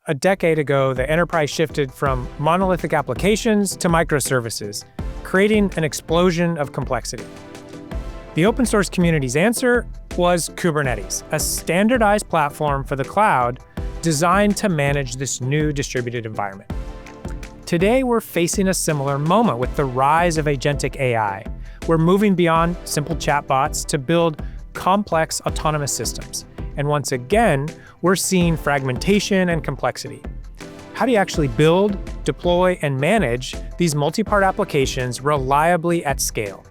a decade ago, the enterprise shifted from monolithic applications to microservices, creating an explosion of complexity. The open source community's answer was Kubernetes, a standardized platform for the cloud designed to manage this new distributed environment. Today, we're facing a similar moment with the rise of agentic AI. We're moving beyond simple chatbots to build complex autonomous systems. And once again, we're seeing fragmentation and complexity. How do you actually build, deploy, and manage these multi-part applications reliably at scale?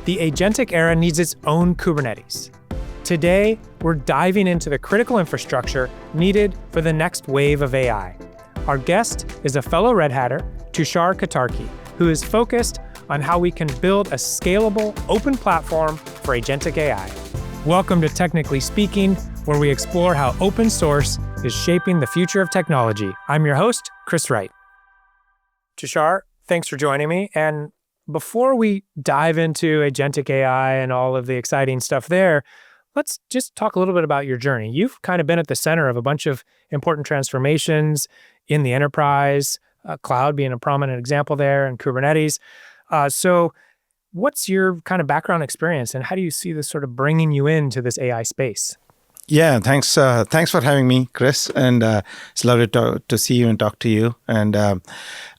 The agentic era needs its own Kubernetes. Today, we're diving into the critical infrastructure needed for the next wave of AI. Our guest is a fellow Red Hatter, Tushar Katarki, who is focused on how we can build a scalable, open platform for agentic AI. Welcome to Technically Speaking, where we explore how open source is shaping the future of technology. I'm your host, Chris Wright. Tushar, thanks for joining me. And before we dive into agentic AI and all of the exciting stuff there, let's just talk a little bit about your journey. You've kind of been at the center of a bunch of important transformations in the enterprise, cloud being a prominent example there, and Kubernetes. So what's your kind of background experience, and how do you see this sort of bringing you into this AI space? Yeah, thanks for having me, Chris. And it's lovely to see you and talk to you. And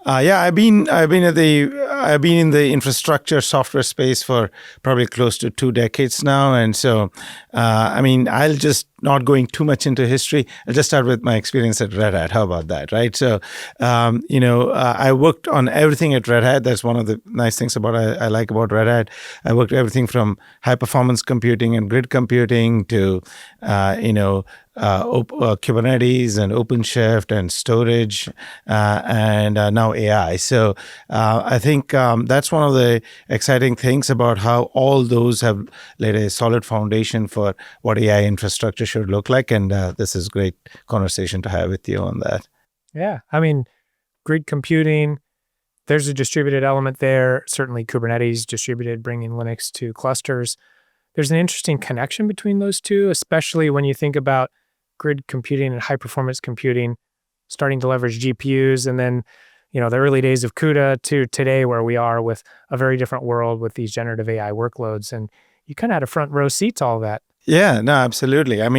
I've been in the infrastructure software space for probably close to 2 decades now. And so, I'll just not going too much into history. I'll just start with my experience at Red Hat. How about that, right? So, I worked on everything at Red Hat. That's one of the nice things I like about Red Hat. I worked everything from high performance computing and grid computing to, Kubernetes and OpenShift and storage and now AI. So I think that's one of the exciting things about how all those have laid a solid foundation for what AI infrastructure should look like. And this is a great conversation to have with you on that. Yeah, grid computing, there's a distributed element there. Certainly Kubernetes distributed, bringing Linux to clusters. There's an interesting connection between those two, especially when you think about grid computing and high performance computing starting to leverage GPUs, and then the early days of CUDA to today, where we are with a very different world with these generative AI workloads. And you kind of had a front row seat to all that. Yeah, no, absolutely. Like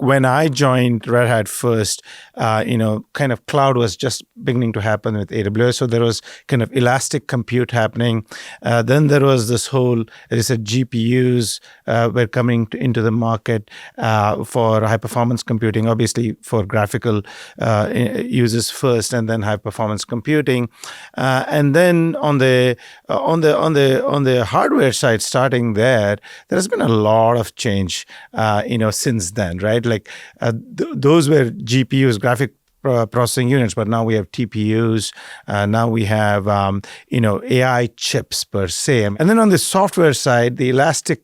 when I joined Red Hat first, kind of cloud was just beginning to happen with AWS. So there was kind of elastic compute happening. Then there was this whole, as I said, GPUs were coming into the market for high performance computing, obviously for graphical uses first, and then high performance computing. And then on the hardware side, starting there has been a lot of change, since then, right? Like those were GPUs, graphic processing units, but now we have TPUs. Now we have, AI chips per se. And then on the software side, the elastic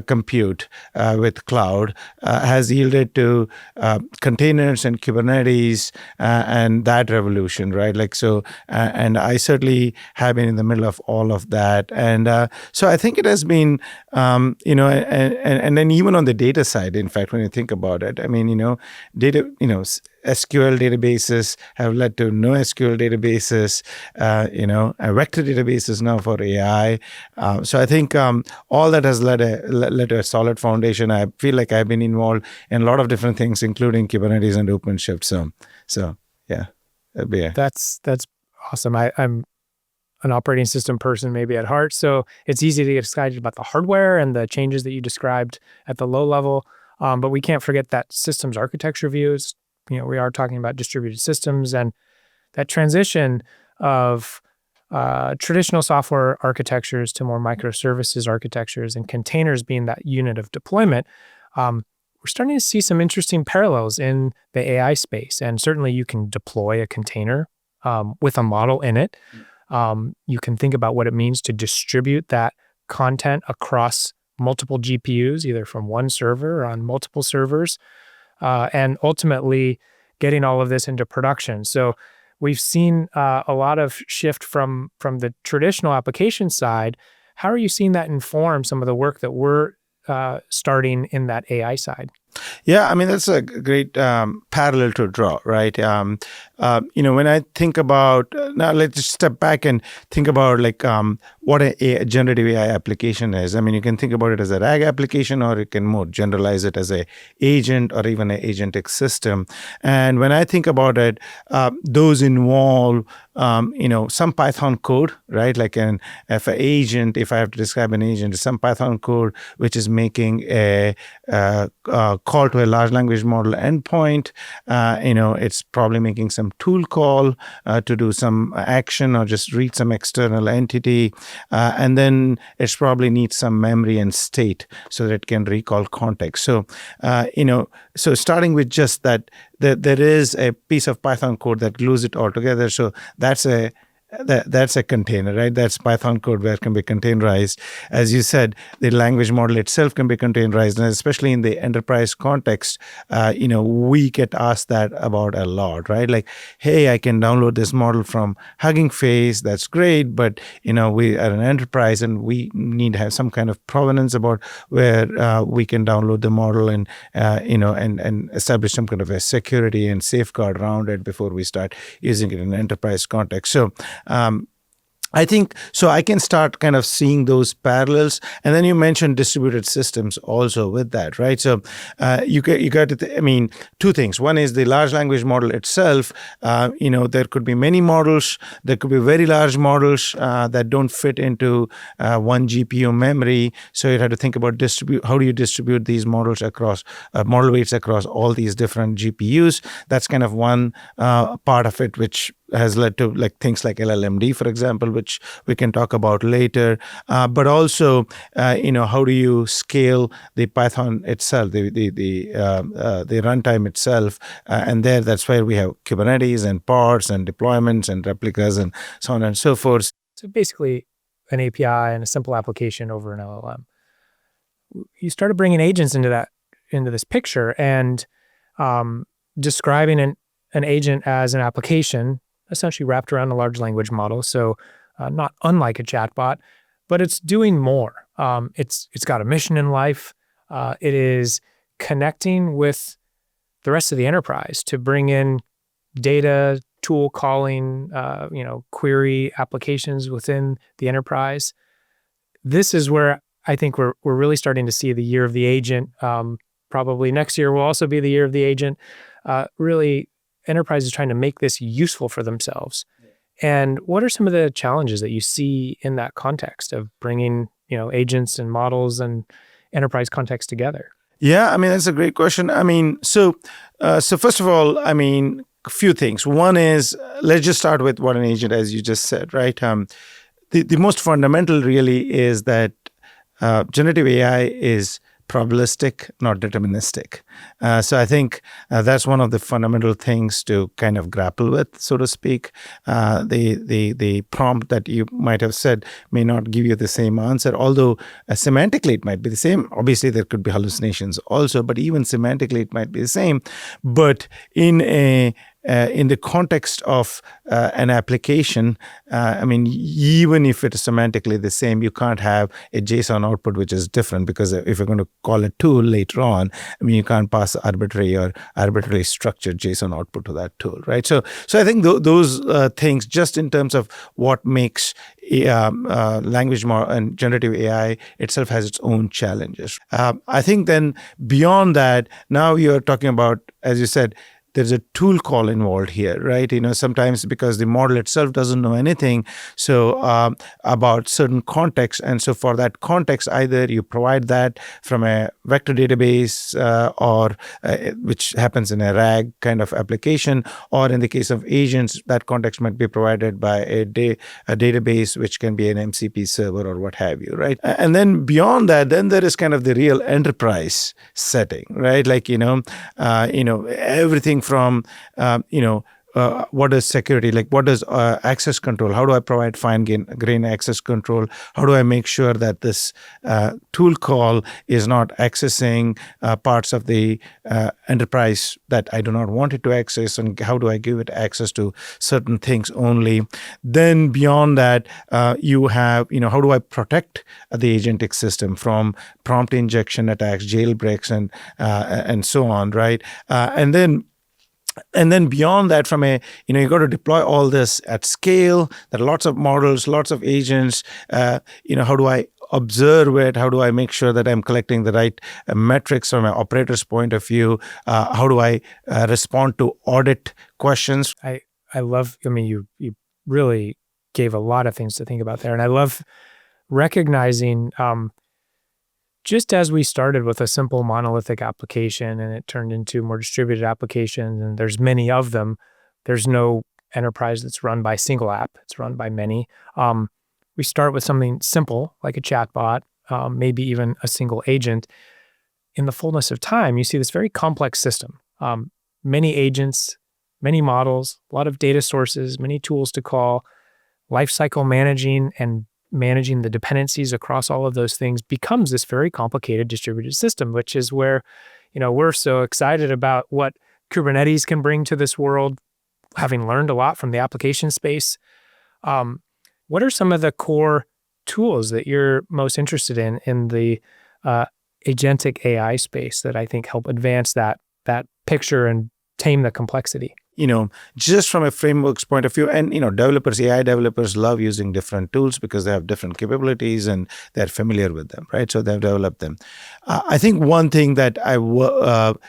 compute with cloud has yielded to containers and Kubernetes and that revolution, right? Like so, and I certainly have been in the middle of all of that. And so I think it has been, and then even on the data side, in fact, when you think about it, data, SQL databases have led to NoSQL databases, vector databases now for AI. So I think all that has led to a solid foundation. I feel like I've been involved in a lot of different things, including Kubernetes and OpenShift. So yeah, that'd be it. That's awesome. I'm an operating system person maybe at heart, so it's easy to get excited about the hardware and the changes that you described at the low level. But we can't forget that systems architecture views. We are talking about distributed systems, and that transition of traditional software architectures to more microservices architectures and containers being that unit of deployment. We're starting to see some interesting parallels in the AI space. And certainly you can deploy a container with a model in it. You can think about what it means to distribute that content across multiple GPUs, either from one server or on multiple servers, and ultimately getting all of this into production. So we've seen a lot of shift from the traditional application side. How are you seeing that inform some of the work that we're starting in that AI side? Yeah, I mean, that's a great parallel to draw, right? When I think about, now let's just step back and think about like what a generative AI application is. I mean, you can think about it as a RAG application, or you can more generalize it as a agent or even an agentic system. And when I think about it, those involve some Python code, right? Like if an agent, if I have to describe an agent, some Python code which is making a call to a large language model endpoint. It's probably making some tool call to do some action or just read some external entity. And then it's probably needs some memory and state so that it can recall context. So, so starting with just that, there is a piece of Python code that glues it all together. So that's a container, right? That's Python code where it can be containerized. As you said, the language model itself can be containerized, and especially in the enterprise context, we get asked that about a lot, right? Like, hey, I can download this model from Hugging Face. That's great, but we are an enterprise, and we need to have some kind of provenance about where we can download the model, and and establish some kind of a security and safeguard around it before we start using it in an enterprise context. So I think so. I can start kind of seeing those parallels, and then you mentioned distributed systems also with that, right? So you got to. Two things. One is the large language model itself. There could be many models. There could be very large models that don't fit into one GPU memory. So you have to think about how do you distribute these models across model weights across all these different GPUs. That's kind of one part of it, which has led to like things like LLMD, for example, which we can talk about later. But also, how do you scale the Python itself, the runtime itself? And that's where we have Kubernetes and pods and deployments and replicas and so on and so forth. So basically, an API and a simple application over an LLM. You started bringing agents into this picture, and describing an agent as an application essentially wrapped around a large language model. So not unlike a chatbot, but it's doing more. It's got a mission in life. It is connecting with the rest of the enterprise to bring in data, tool calling, query applications within the enterprise. This is where I think we're really starting to see the year of the agent. Probably next year will also be the year of the agent. Really, enterprises trying to make this useful for themselves. And what are some of the challenges that you see in that context of bringing, agents and models and enterprise context together? Yeah, that's a great question. So first of all, a few things. One is, let's just start with what an agent, as you just said, right? The most fundamental really is that generative AI is probabilistic, not deterministic. So I think that's one of the fundamental things to kind of grapple with, so to speak. The prompt that you might have said may not give you the same answer, although semantically it might be the same. Obviously, there could be hallucinations also, but even semantically it might be the same. But in the context of an application, even if it is semantically the same, you can't have a JSON output which is different, because if you're going to call a tool later on, you can't pass arbitrarily structured JSON output to that tool, right? So I think those things, just in terms of what makes language model and generative AI itself, has its own challenges. I think then beyond that, now you're talking about, as you said, there's a tool call involved here, right? Sometimes because the model itself doesn't know anything about certain context. And so for that context, either you provide that from a vector database or which happens in a RAG kind of application, or in the case of agents, that context might be provided by a database, which can be an MCP server or what have you, right? And then beyond that, then there is kind of the real enterprise setting, right? Like, everything from what is security? Like, what is access control? How do I provide fine-grained access control? How do I make sure that this tool call is not accessing parts of the enterprise that I do not want it to access? And how do I give it access to certain things only? Then beyond that, you have, how do I protect the agentic system from prompt injection attacks, jailbreaks, and so on, right? And then beyond that, from you got to deploy all this at scale. There are lots of models, lots of agents. How do I observe it? How do I make sure that I'm collecting the right metrics from an operator's point of view? How do I respond to audit questions? I love, you really gave a lot of things to think about there. And I love recognizing, just as we started with a simple monolithic application and it turned into more distributed applications, and there's many of them, there's no enterprise that's run by a single app, it's run by many. We start with something simple like a chatbot, maybe even a single agent. In the fullness of time, you see this very complex system. Many agents, many models, a lot of data sources, many tools to call, lifecycle managing and managing the dependencies across all of those things becomes this very complicated distributed system, which is where, we're so excited about what Kubernetes can bring to this world, having learned a lot from the application space. What are some of the core tools that you're most interested in the agentic AI space that I think help advance that picture and tame the complexity? Just from a frameworks point of view, and AI developers love using different tools because they have different capabilities and they're familiar with them, right? So they've developed them. I think one thing that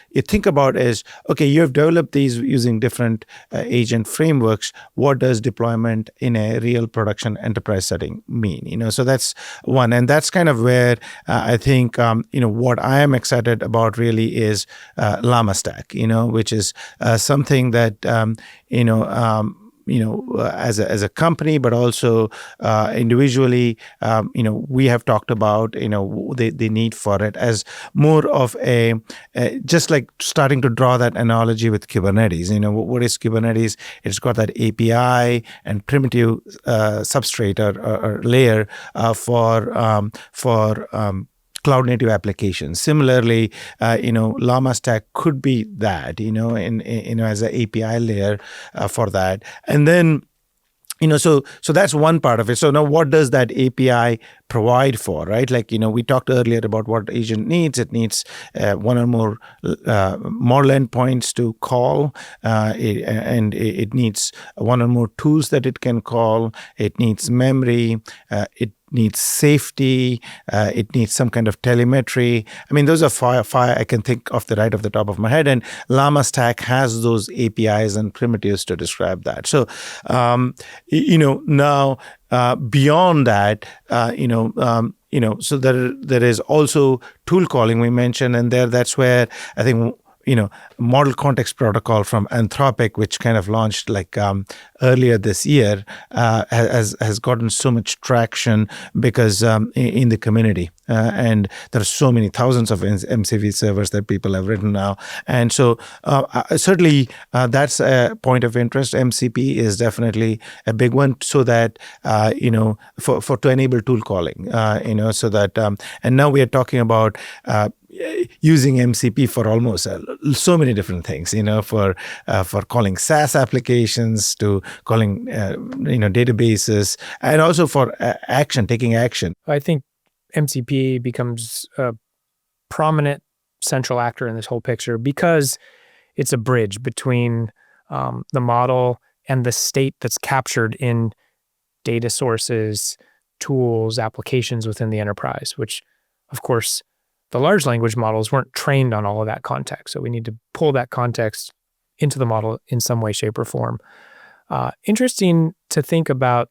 you think about is, okay, you have developed these using different agent frameworks. What does deployment in a real production enterprise setting mean? So that's one, and that's kind of where I think what I am excited about really is Llama Stack, which is something that as a company, but also individually, we have talked about, the need for it as more of just like starting to draw that analogy with Kubernetes. What is Kubernetes? It's got that API and primitive substrate or layer for cloud native applications. Similarly, Llama Stack could be that, as an API layer for that. And then, so that's one part of it. So now what does that API provide for, right? Like, we talked earlier about what agent needs. It needs one or more model endpoints to call, and it needs one or more tools that it can call. It needs memory. It needs safety. It needs some kind of telemetry. Those are five I can think of the top of my head. And Llama Stack has those APIs and primitives to describe that. So, now beyond that, so there is also tool calling we mentioned, and that's where I think model context protocol from Anthropic, which kind of launched like earlier this year, has gotten so much traction because in the community, and there are so many thousands of MCP servers that people have written now, and so certainly that's a point of interest. MCP is definitely a big one, so that for to enable tool calling, so that and now we are talking about using MCP for almost so many different things, for calling SaaS applications, to calling databases, and also for taking action. I think MCP becomes a prominent central actor in this whole picture because it's a bridge between the model and the state that's captured in data sources, tools, applications within the enterprise, which, of course, the large language models weren't trained on all of that context. So we need to pull that context into the model in some way, shape, or form. Interesting to think about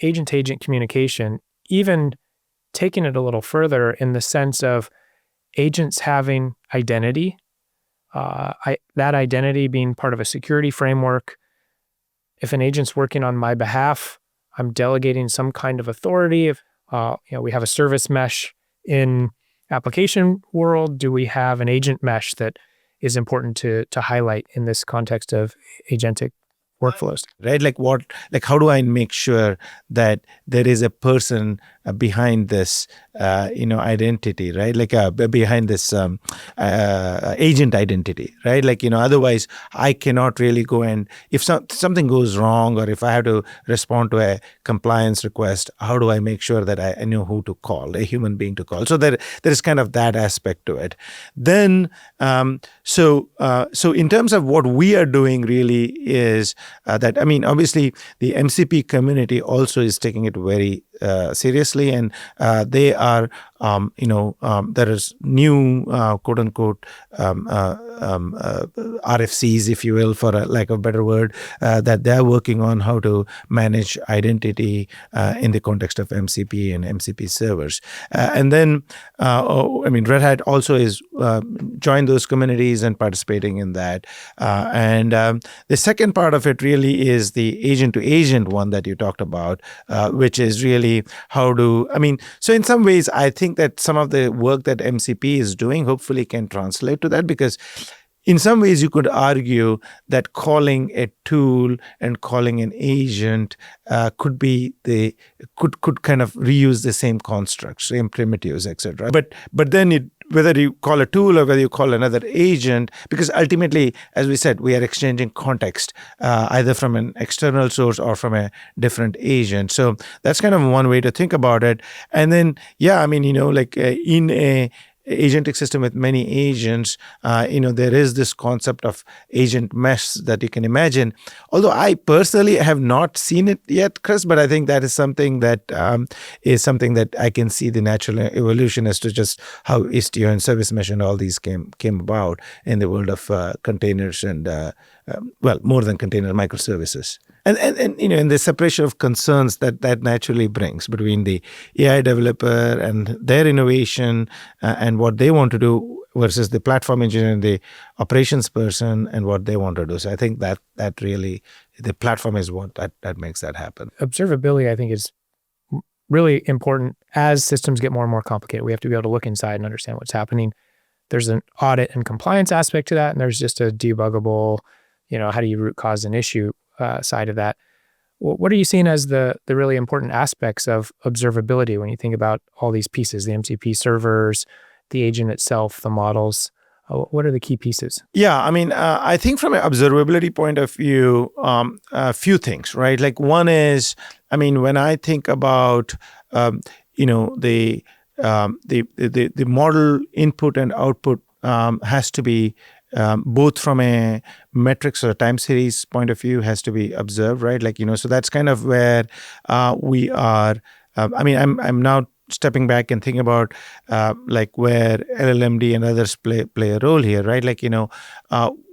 agent-to-agent communication, even taking it a little further in the sense of agents having identity, that identity being part of a security framework. If an agent's working on my behalf, I'm delegating some kind of authority. If we have a service mesh in application world, do we have an agent mesh that is important to highlight in this context of agentic workflows. Right? How do I make sure that there is a person behind this, identity, right? Behind this agent identity, right? Otherwise I cannot really go and if something goes wrong, or if I have to respond to a compliance request, how do I make sure that I know who to call, a human being to call? So there is kind of that aspect to it. Then, so in terms of what we are doing really is that, obviously the MCP community also is taking it very seriously, and they are, there is new quote unquote RFCs, if you will, for lack of a better word, that they're working on how to manage identity in the context of MCP and MCP servers. And then, Red Hat also is joined those communities and participating in that. And the second part of it really is the agent-to-agent one that you talked about, which is really so in some ways, I think that some of the work that MCP is doing hopefully can translate to that, because in some ways, you could argue that calling a tool and calling an agent could kind of reuse the same constructs, same primitives, etc. But then whether you call a tool or whether you call another agent, because ultimately, as we said, we are exchanging context either from an external source or from a different agent. So that's kind of one way to think about it. And then, in a agentic system with many agents, there is this concept of agent mesh that you can imagine. Although I personally have not seen it yet, Chris, but I think that is something that I can see the natural evolution as to just how Istio and Service Mesh and all these came about in the world of containers and more than container microservices. And in the separation of concerns that naturally brings between the AI developer and their innovation and what they want to do versus the platform engineer and the operations person and what they want to do. So I think that really the platform is what that makes that happen. Observability, I think, is really important as systems get more and more complicated. We have to be able to look inside and understand what's happening. There's an audit and compliance aspect to that, and there's just a debuggable, how do you root cause an issue side of that. What are you seeing as the really important aspects of observability when you think about all these pieces, the MCP servers, the agent itself, the models? What are the key pieces? Yeah, I think from an observability point of view, a few things, right? One is, when I think about, the model input and output has to be both from a metrics or a time series point of view has to be observed, right? So that's kind of where we are. I'm now stepping back and thinking about where LLMD and others play a role here, right?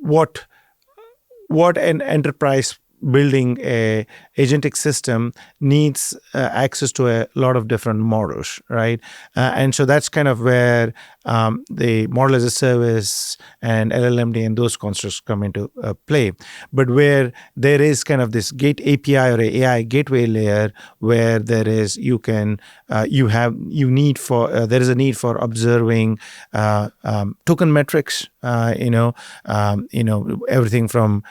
What an enterprise building a agentic system needs access to a lot of different models, right? And so that's kind of where the model as a service and LLMD and those constructs come into play. But where there is kind of this gate API or a AI gateway layer where there is there is a need for observing token metrics, everything from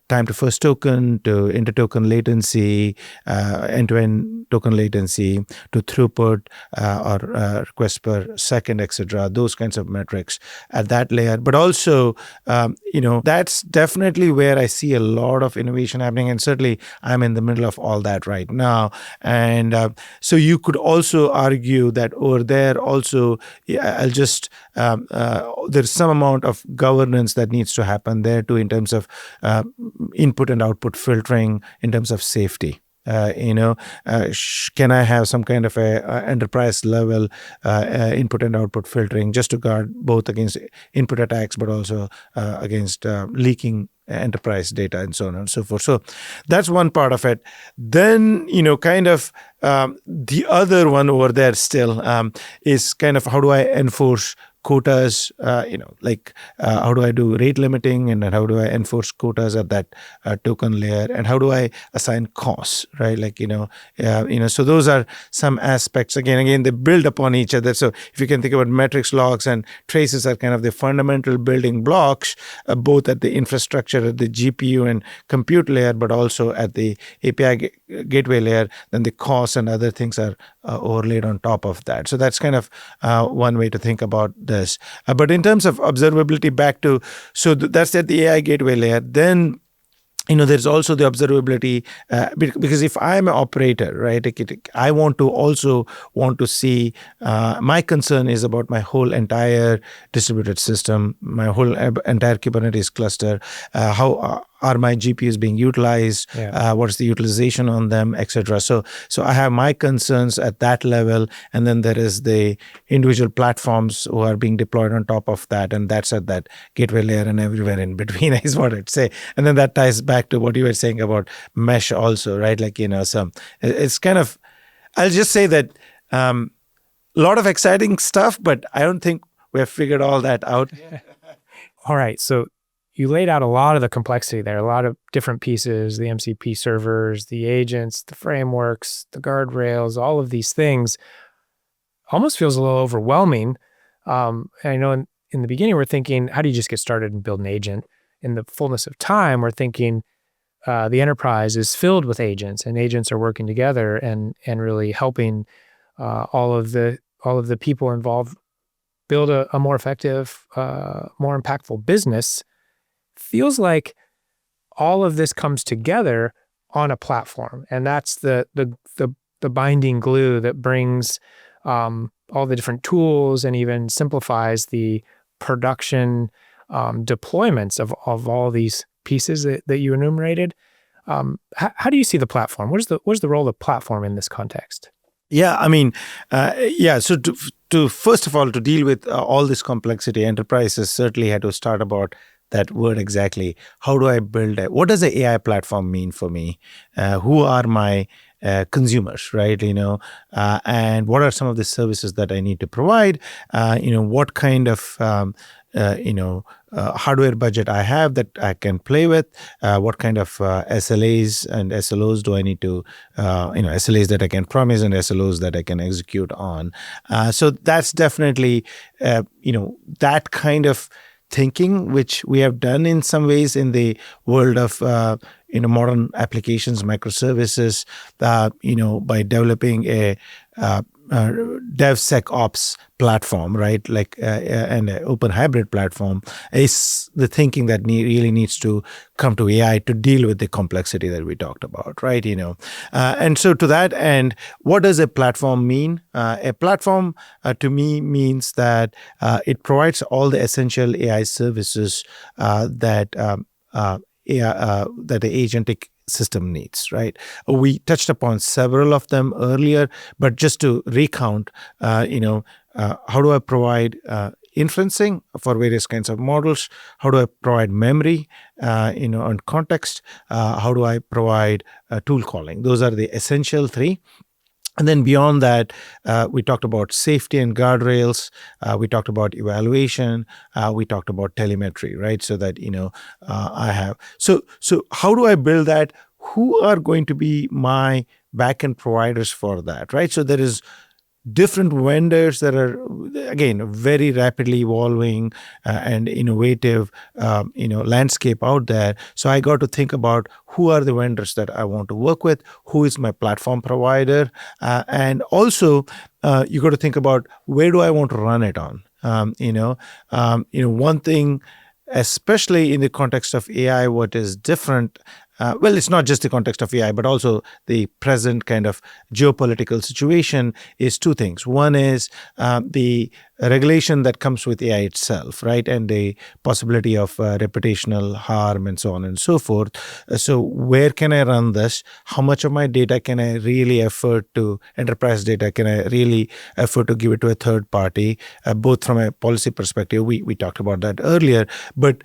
time to first token to inter-token latency, end-to-end token latency to throughput or requests per second, etc. Those kinds of metrics at that layer. But also, that's definitely where I see a lot of innovation happening. And certainly I'm in the middle of all that right now. And so you could also argue that over there also, there's some amount of governance that needs to happen there too in terms of input and output filtering, in terms of safety. Can I have some kind of a enterprise level input and output filtering just to guard both against input attacks, but also against leaking enterprise data and so on and so forth. So that's one part of it. Then, the other one over there still is kind of how do I enforce quotas, like how do I do rate limiting, and then how do I enforce quotas at that token layer, and how do I assign costs, right? Like, so those are some aspects. Again, they build upon each other. So if you can think about metrics, logs, and traces are kind of the fundamental building blocks, both at the infrastructure, at the GPU and compute layer, but also at the API gateway layer, then the costs and other things are overlaid on top of that. So that's kind of one way to think about this. But in terms of observability, that's at the AI gateway layer. Then there's also the observability, because if I'm an operator, right, I want to see, my concern is about my whole entire distributed system, my whole entire Kubernetes cluster, how are my GPUs being utilized, what's the utilization on them, etc. So I have my concerns at that level, and then there is the individual platforms who are being deployed on top of that, and that's at that gateway layer and everywhere in between is what I'd say. And then that ties back to what you were saying about mesh also, right? Like, it's kind of, I'll just say that a lot of exciting stuff, but I don't think we have figured all that out. All right, so you laid out a lot of the complexity there, a lot of different pieces, the MCP servers, the agents, the frameworks, the guardrails, all of these things. Almost feels a little overwhelming. I know in the beginning, we're thinking, how do you just get started and build an agent? In the fullness of time, we're thinking the enterprise is filled with agents, and agents are working together and really helping all of the people involved build a more effective, more impactful business. Feels like all of this comes together on a platform, and that's the binding glue that brings all the different tools and even simplifies the production deployments of all these pieces that you enumerated. How do you see the platform? What is the role of the platform in this context? Yeah, I mean, So to first of all, to deal with all this complexity, enterprises certainly had to start about that word exactly. How do I build what does the AI platform mean for me? Who are my consumers, right? And what are some of the services that I need to provide? What kind of hardware budget I have that I can play with? What kind of SLAs and SLOs do I need to, SLAs that I can promise and SLOs that I can execute on? So that's definitely, that kind of thinking, which we have done in some ways in the world of modern applications, microservices, by developing a DevSecOps platform, right? Like and an open hybrid platform is the thinking that really needs to come to AI to deal with the complexity that we talked about, right? And so to that end, what does a platform mean? A platform to me means that it provides all the essential AI services that the agentic system needs, right? We touched upon several of them earlier, but just to recount, how do I provide inferencing for various kinds of models? How do I provide memory, and context? How do I provide tool calling? Those are the essential three. And then beyond that, we talked about safety and guardrails. We talked about evaluation. We talked about telemetry, right? So that, I have. So how do I build that? Who are going to be my backend providers for that, right? So there is different vendors that are, again, very rapidly evolving and innovative, landscape out there. So I got to think about who are the vendors that I want to work with, who is my platform provider, and also you got to think about where do I want to run it on. One thing, especially in the context of AI, what is different. Well, it's not just the context of AI, but also the present kind of geopolitical situation is two things. One is the regulation that comes with AI itself, right? And the possibility of reputational harm and so on and so forth. So where can I run this? How much of my data can I really afford to, enterprise data, can I really afford to give it to a third party, both from a policy perspective, we talked about that earlier. But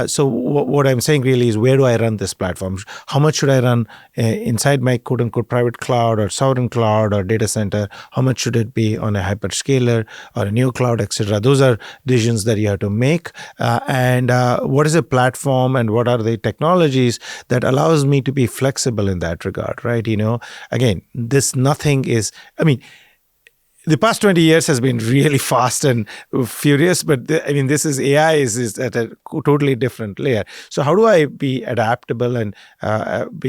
so what I'm saying really is, where do I run this platform? How much should I run inside my quote unquote private cloud or sovereign cloud or data center? How much should it be on a hyperscaler or a new cloud cloud, etc. Those are decisions that you have to make. And what is a platform, and what are the technologies that allows me to be flexible in that regard, right? Again, nothing is, the past 20 years has been really fast and furious, but this is AI is at a totally different layer. So how do I be adaptable and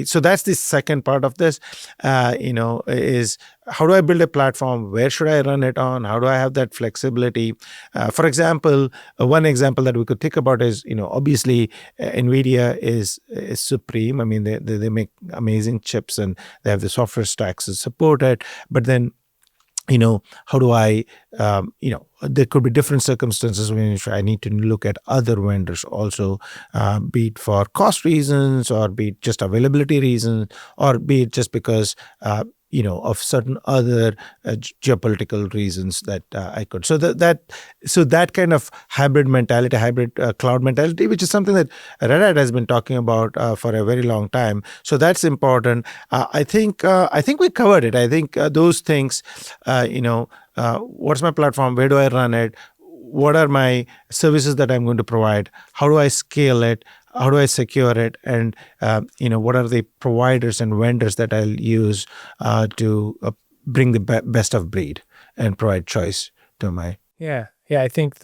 so that's the second part of this, is how do I build a platform? Where should I run it on? How do I have that flexibility? For example, one example that we could think about is, obviously NVIDIA is supreme. They make amazing chips and they have the software stacks to support it. But then, how do I, there could be different circumstances when I need to look at other vendors also, be it for cost reasons, or be it just availability reasons, or be it just because, of certain other geopolitical reasons that I could. So that kind of hybrid mentality, hybrid cloud mentality, which is something that Red Hat has been talking about for a very long time. So that's important. I think we covered it. I think those things, what's my platform? Where do I run it? What are my services that I'm going to provide? How do I scale it? How do I secure it? And, what are the providers and vendors that I'll use to bring the best of breed and provide choice to my... Yeah. I think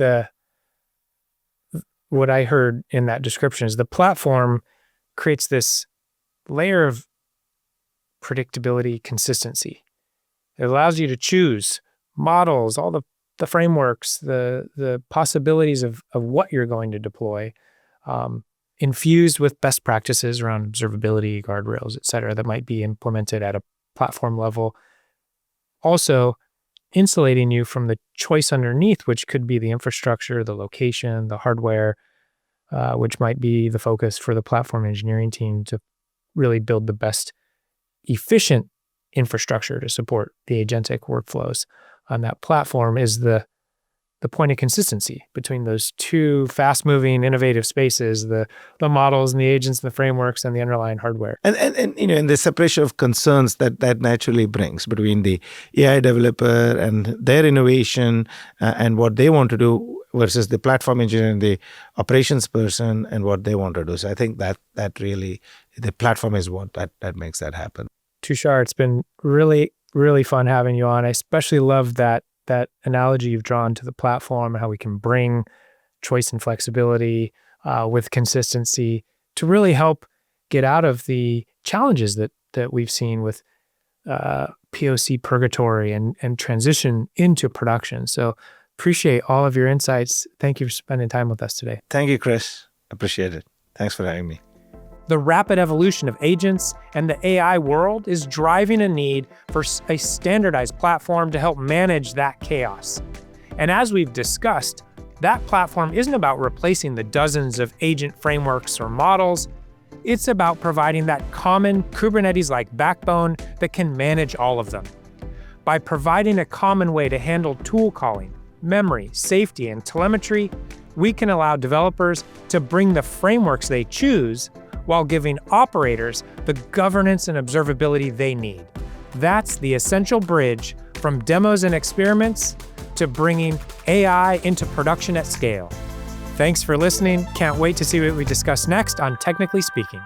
what I heard in that description is the platform creates this layer of predictability, consistency. It allows you to choose models, all the frameworks, the possibilities of what you're going to deploy, infused with best practices around observability, guardrails, et cetera, that might be implemented at a platform level. Also, insulating you from the choice underneath, which could be the infrastructure, the location, the hardware, which might be the focus for the platform engineering team to really build the best efficient infrastructure to support the agentic workflows on that platform, is the point of consistency between those two fast-moving, innovative spaces, the models and the agents and the frameworks and the underlying hardware. And and the separation of concerns that naturally brings between the AI developer and their innovation and what they want to do versus the platform engineer and the operations person and what they want to do. So I think that really, the platform is what that makes that happen. Tushar, it's been really, really fun having you on. I especially love that analogy you've drawn to the platform, how we can bring choice and flexibility with consistency to really help get out of the challenges that we've seen with POC purgatory and transition into production. So appreciate all of your insights. Thank you for spending time with us today. Thank you, Chris. Appreciate it. Thanks for having me. The rapid evolution of agents and the AI world is driving a need for a standardized platform to help manage that chaos. And as we've discussed, that platform isn't about replacing the dozens of agent frameworks or models. It's about providing that common Kubernetes-like backbone that can manage all of them. By providing a common way to handle tool calling, memory, safety, and telemetry, we can allow developers to bring the frameworks they choose while giving operators the governance and observability they need. That's the essential bridge from demos and experiments to bringing AI into production at scale. Thanks for listening. Can't wait to see what we discuss next on Technically Speaking.